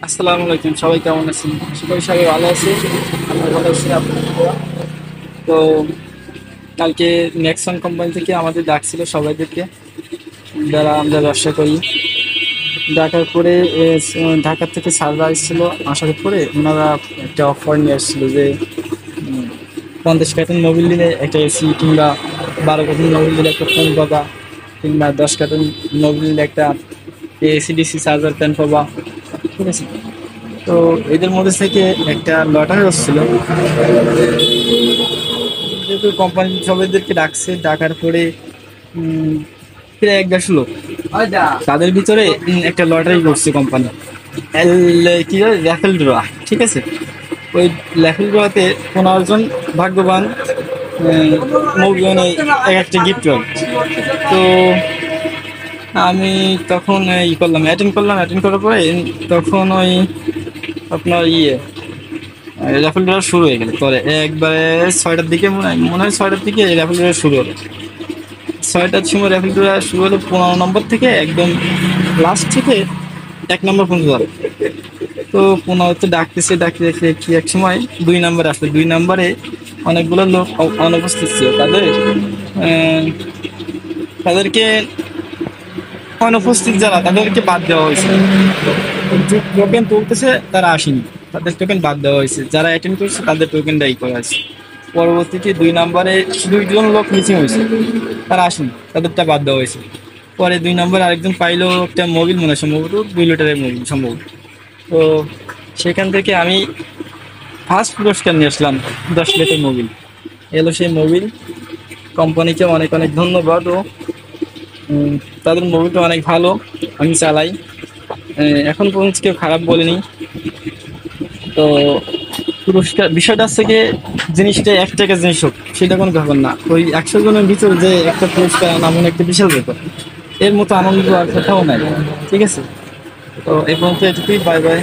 আসসালামু আলাইকুম, সবাই কেমন আছেন? আশা করি সবাই ভালো আছে। আমরা ভালো আছি আপনাদের দোয়া। তো কালকে নেক্সন কোম্পানি থেকে আমাদের ডাকছিল সবাইদেরকে, যারা আমরা ব্যবসা করি। ডাকার পরে ঢাকা থেকে স্যাররা এসেছিল। আসার পরে ওনারা একটা অফার নিয়ে আসছিল যে 50 কার্টন মোবিল নিলে একটা এসি, কিংবা 12 কার্টন মোবিল নিলে একটা ফোন পাবা, কিংবা 10 কার্টন মোবিল নিলে একটা এসি ডিসি চার্জার প্যান পাবা। ঠিক আছে। তো এদের মধ্যে থেকে একটা লটারি হচ্ছিল, যেহেতু কোম্পানি সবাইদেরকে ডাকছে, ডাকার পরে উম, প্রায় 1-150 লোক, তাদের ভিতরে একটা লটারি করছে কোম্পানি। কি হয়, র্যাফেল ড্র। ঠিক আছে। ওই র্যাফেল ড্রতে 15 জন ভাগ্যবান মানে এক একটা গিফট পাবে। তো আমি তখন অ্যাটেন্ড করলাম। অ্যাটেন্ড করার পরে তখন ওই আপনার র্যাফেল ড্র শুরু হয়ে গেল। পরে একবারে 6টার দিকে, মনে হয় 6টার দিকে র্যাফেল ড্র শুরু হলো। 6টার সময় র্যাফেল ড্র শুরু হলো 15 নম্বর থেকে, একদম লাস্ট থেকে 1 নম্বর পর্যন্ত যাবে। তো 15তে ডাকতেছে, ডাকতে দেখে কি এক সময় 2 নম্বরে আসলো। 2 নম্বরে অনেকগুলো লোক অনুপস্থিত ছিল। তাদেরকে অনুপস্থিত যারা, তাদেরকে বাদ দেওয়া হয়েছে। টোকেন তুলতেছে, তারা আসেনি, তাদের টোকেন বাদ দেওয়া হয়েছে। যারা অ্যাটেন্ড করছে তাদের টোকেনটা করা হয়েছে। পরবর্তীতে 2 নম্বরে 2জন লোক মিসিং হয়েছে, তারা আসেনি, তাদেরটা বাদ দেওয়া হয়েছে। পরে 2 নম্বরে আরেকজন পাইলো একটা মোবিল, মনে হয় সম্ভবত 2 লিটারের মোবিল সম্ভবত। তো সেখান থেকে আমি ফার্স্ট পুরস্কার নিয়ে আসলাম, 10 লিটার মোবিল। এলো সেই মোবিল। কোম্পানিকে অনেক অনেক ধন্যবাদ। ও উম, তাদের মোবিলটা অনেক ভালো, আমি চালাই। এখন পর্যন্ত কেউ খারাপ বলেনি। তো পুরস্কার বিষয়টা হচ্ছে গিয়ে, জিনিসটা 1 টাকা জিনিস হোক সেটা কোনো ব্যাপার না। ওই 100 জনের ভিতরে যে একটা পুরস্কার আনা মানে একটা বিশাল ব্যাপার। এর মতো আনন্দ আর কোথাও নাই। ঠিক আছে। তো এই পর্যন্ত এটুকুই। Bye bye.